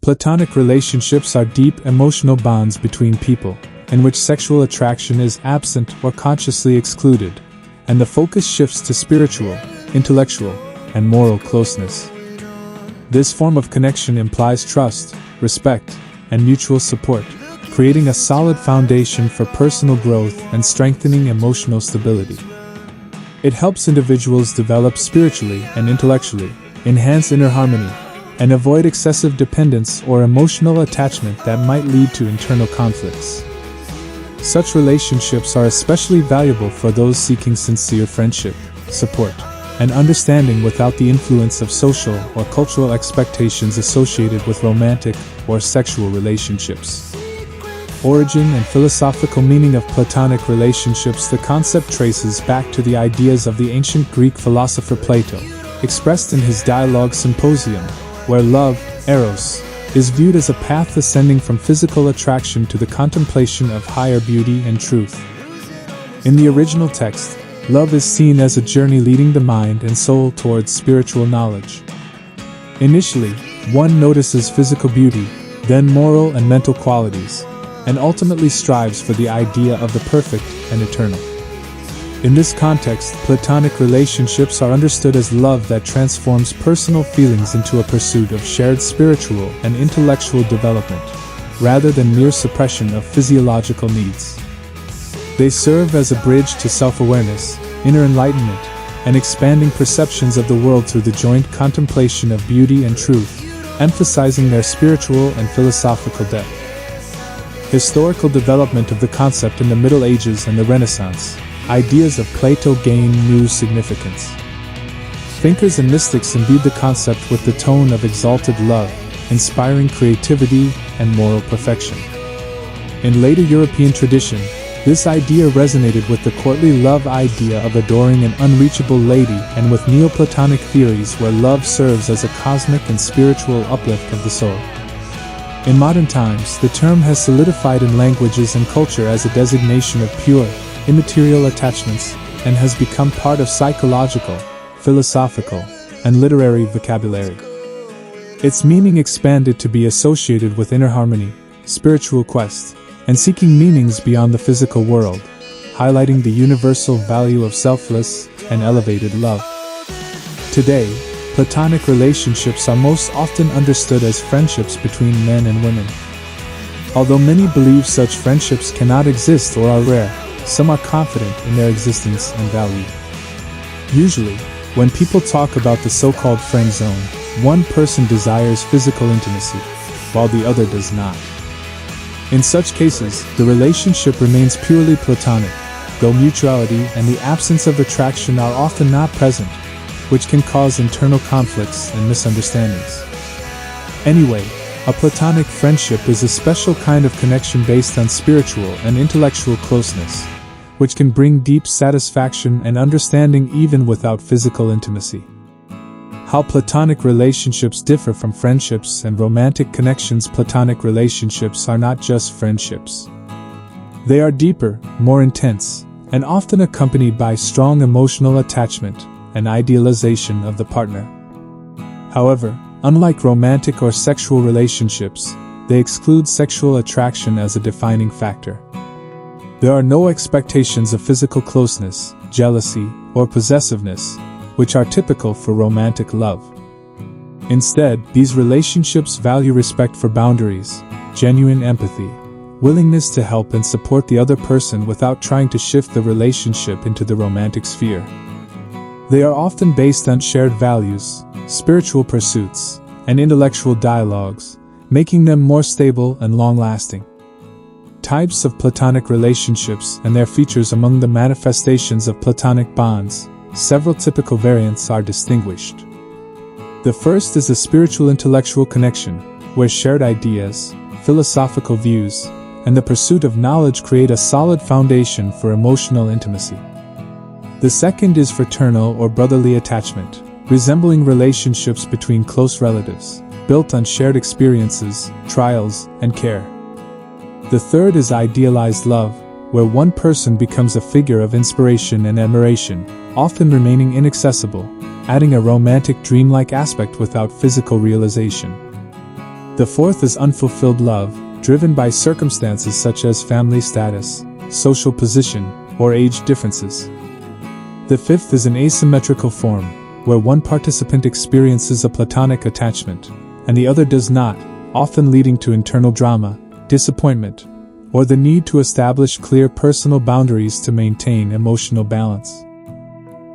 Platonic relationships are deep emotional bonds between people, in which sexual attraction is absent or consciously excluded, and the focus shifts to spiritual, intellectual, and moral closeness. This form of connection implies trust, respect, and mutual support, creating a solid foundation for personal growth and strengthening emotional stability. It helps individuals develop spiritually and intellectually, enhance inner harmony, and avoid excessive dependence or emotional attachment that might lead to internal conflicts. Such relationships are especially valuable for those seeking sincere friendship, support, and understanding without the influence of social or cultural expectations associated with romantic or sexual relationships. Origin and philosophical meaning of Platonic relationships. The concept traces back to the ideas of the ancient Greek philosopher Plato, expressed in his dialogue Symposium, where love, eros, is viewed as a path ascending from physical attraction to the contemplation of higher beauty and truth. In the original text, love is seen as a journey leading the mind and soul towards spiritual knowledge. Initially, one notices physical beauty, then moral and mental qualities, and ultimately strives for the idea of the perfect and eternal. In this context, Platonic relationships are understood as love that transforms personal feelings into a pursuit of shared spiritual and intellectual development, rather than mere suppression of physiological needs. They serve as a bridge to self-awareness, inner enlightenment, and expanding perceptions of the world through the joint contemplation of beauty and truth, emphasizing their spiritual and philosophical depth. Historical development of the concept in the Middle Ages and the Renaissance. Ideas of Plato gain new significance. Thinkers and mystics imbued the concept with the tone of exalted love, inspiring creativity and moral perfection. In later European tradition, this idea resonated with the courtly love idea of adoring an unreachable lady and with Neoplatonic theories where love serves as a cosmic and spiritual uplift of the soul. In modern times, the term has solidified in languages and culture as a designation of pure, immaterial attachments, and has become part of psychological, philosophical, and literary vocabulary. Its meaning expanded to be associated with inner harmony, spiritual quest, and seeking meanings beyond the physical world, highlighting the universal value of selfless and elevated love. Today, Platonic relationships are most often understood as friendships between men and women. Although many believe such friendships cannot exist or are rare, some are confident in their existence and value. Usually, when people talk about the so-called friend zone, one person desires physical intimacy, while the other does not. In such cases, the relationship remains purely platonic, though mutuality and the absence of attraction are often not present, which can cause internal conflicts and misunderstandings. Anyway, a platonic friendship is a special kind of connection based on spiritual and intellectual closeness, which can bring deep satisfaction and understanding even without physical intimacy. How platonic relationships differ from friendships and romantic connections. Platonic relationships are not just friendships. They are deeper, more intense, and often accompanied by strong emotional attachment and idealization of the partner. However, unlike romantic or sexual relationships, they exclude sexual attraction as a defining factor. There are no expectations of physical closeness, jealousy, or possessiveness, which are typical for romantic love. Instead, these relationships value respect for boundaries, genuine empathy, willingness to help and support the other person without trying to shift the relationship into the romantic sphere. They are often based on shared values, spiritual pursuits, and intellectual dialogues, making them more stable and long-lasting. Types of Platonic relationships and their features. Among the manifestations of Platonic bonds, several typical variants are distinguished. The first is a spiritual intellectual connection, where shared ideas, philosophical views, and the pursuit of knowledge create a solid foundation for emotional intimacy. The second is fraternal or brotherly attachment, resembling relationships between close relatives, built on shared experiences, trials, and care. The third is idealized love, where one person becomes a figure of inspiration and admiration, often remaining inaccessible, adding a romantic dreamlike aspect without physical realization. The fourth is unfulfilled love, driven by circumstances such as family status, social position, or age differences. The fifth is an asymmetrical form, where one participant experiences a platonic attachment, and the other does not, often leading to internal drama, disappointment, or the need to establish clear personal boundaries to maintain emotional balance.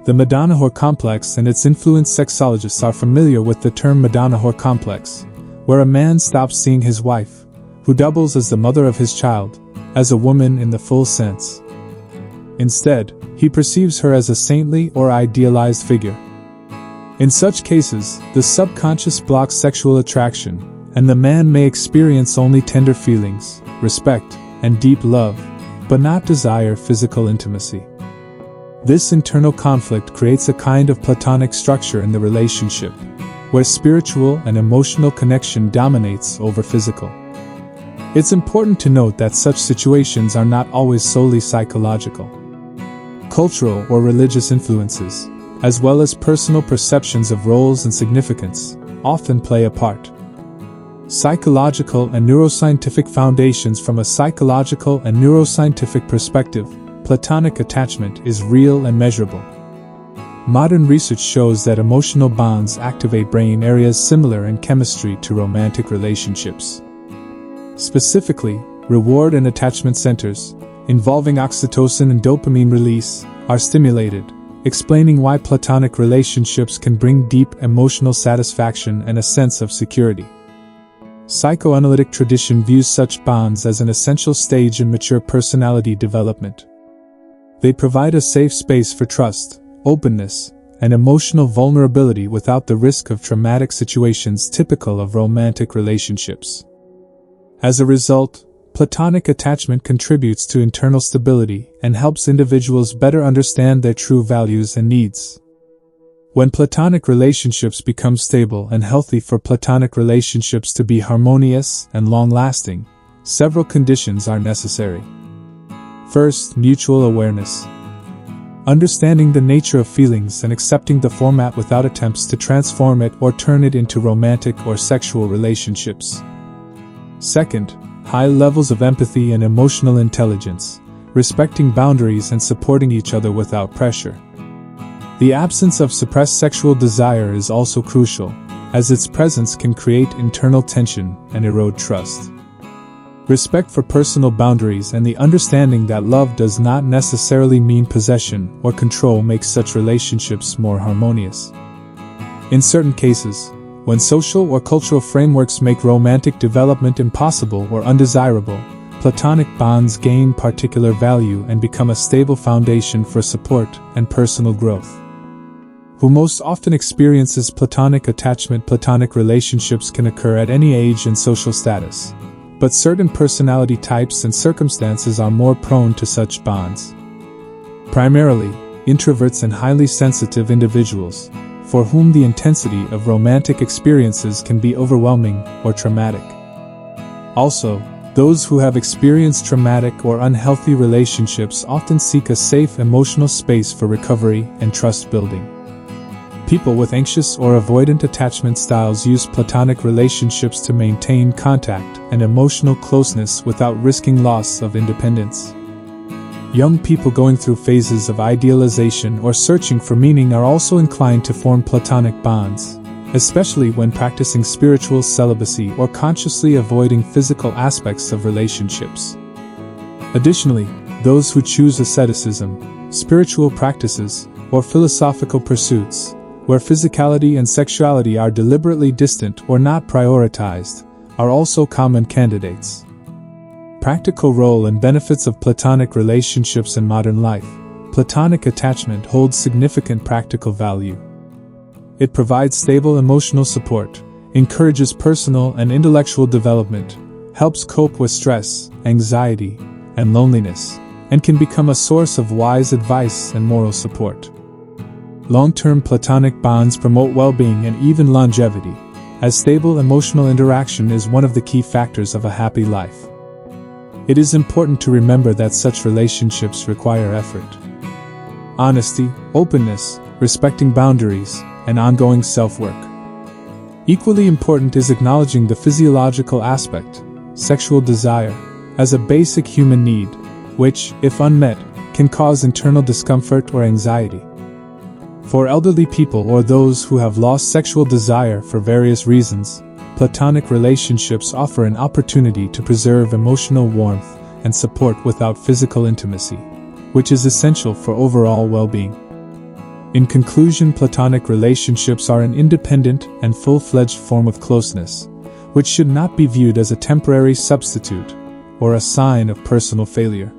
The Madonna-whore complex and its influenced sexologists are familiar with the term Madonna-whore complex, where a man stops seeing his wife, who doubles as the mother of his child, as a woman in the full sense. Instead, he perceives her as a saintly or idealized figure. In such cases, the subconscious blocks sexual attraction, and the man may experience only tender feelings, respect, and deep love, but not desire physical intimacy. This internal conflict creates a kind of platonic structure in the relationship, where spiritual and emotional connection dominates over physical. It's important to note that such situations are not always solely psychological. Cultural or religious influences, as well as personal perceptions of roles and significance, often play a part. Psychological and neuroscientific foundations. From a psychological and neuroscientific perspective, platonic attachment is real and measurable. Modern research shows that emotional bonds activate brain areas similar in chemistry to romantic relationships. Specifically, reward and attachment centers, involving oxytocin and dopamine release, are stimulated, explaining why platonic relationships can bring deep emotional satisfaction and a sense of security. Psychoanalytic tradition views such bonds as an essential stage in mature personality development. They provide a safe space for trust, openness, and emotional vulnerability without the risk of traumatic situations typical of romantic relationships. As a result, platonic attachment contributes to internal stability and helps individuals better understand their true values and needs. When platonic relationships become stable and healthy, for platonic relationships to be harmonious and long-lasting, several conditions are necessary. First, mutual awareness. Understanding the nature of feelings and accepting the format without attempts to transform it or turn it into romantic or sexual relationships. Second, high levels of empathy and emotional intelligence, respecting boundaries and supporting each other without pressure. The absence of suppressed sexual desire is also crucial, as its presence can create internal tension and erode trust. Respect for personal boundaries and the understanding that love does not necessarily mean possession or control makes such relationships more harmonious. In certain cases, when social or cultural frameworks make romantic development impossible or undesirable, platonic bonds gain particular value and become a stable foundation for support and personal growth. Who most often experiences platonic attachment? Platonic relationships can occur at any age and social status, but certain personality types and circumstances are more prone to such bonds. Primarily, introverts and highly sensitive individuals, for whom the intensity of romantic experiences can be overwhelming or traumatic. Also, those who have experienced traumatic or unhealthy relationships often seek a safe emotional space for recovery and trust building. People with anxious or avoidant attachment styles use platonic relationships to maintain contact and emotional closeness without risking loss of independence. Young people going through phases of idealization or searching for meaning are also inclined to form platonic bonds, especially when practicing spiritual celibacy or consciously avoiding physical aspects of relationships. Additionally, those who choose asceticism, spiritual practices, or philosophical pursuits, where physicality and sexuality are deliberately distant or not prioritized, are also common candidates. Practical role and benefits of platonic relationships in modern life. Platonic attachment holds significant practical value. It provides stable emotional support, encourages personal and intellectual development, helps cope with stress, anxiety, and loneliness, and can become a source of wise advice and moral support. Long-term platonic bonds promote well-being and even longevity, as stable emotional interaction is one of the key factors of a happy life. It is important to remember that such relationships require effort. Honesty, openness, respecting boundaries, and ongoing self-work. Equally important is acknowledging the physiological aspect, sexual desire, as a basic human need, which, if unmet, can cause internal discomfort or anxiety. For elderly people or those who have lost sexual desire for various reasons, Platonic relationships offer an opportunity to preserve emotional warmth and support without physical intimacy, which is essential for overall well-being. In conclusion, Platonic relationships are an independent and full-fledged form of closeness, which should not be viewed as a temporary substitute or a sign of personal failure.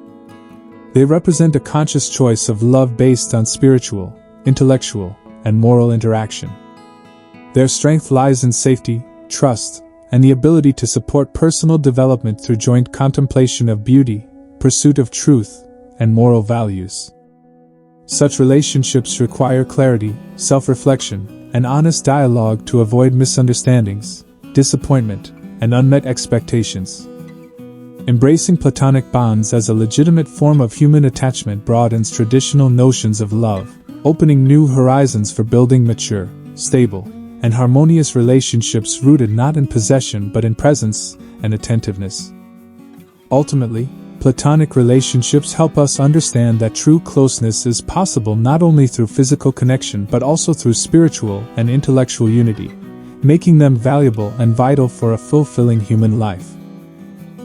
They represent a conscious choice of love based on spiritual, intellectual, and moral interaction. Their strength lies in safety, trust, and the ability to support personal development through joint contemplation of beauty, pursuit of truth, and moral values. Such relationships require clarity, self-reflection, and honest dialogue to avoid misunderstandings, disappointment, and unmet expectations. Embracing Platonic bonds as a legitimate form of human attachment broadens traditional notions of love, opening new horizons for building mature, stable, and harmonious relationships rooted not in possession but in presence and attentiveness. Ultimately, Platonic relationships help us understand that true closeness is possible not only through physical connection but also through spiritual and intellectual unity, making them valuable and vital for a fulfilling human life.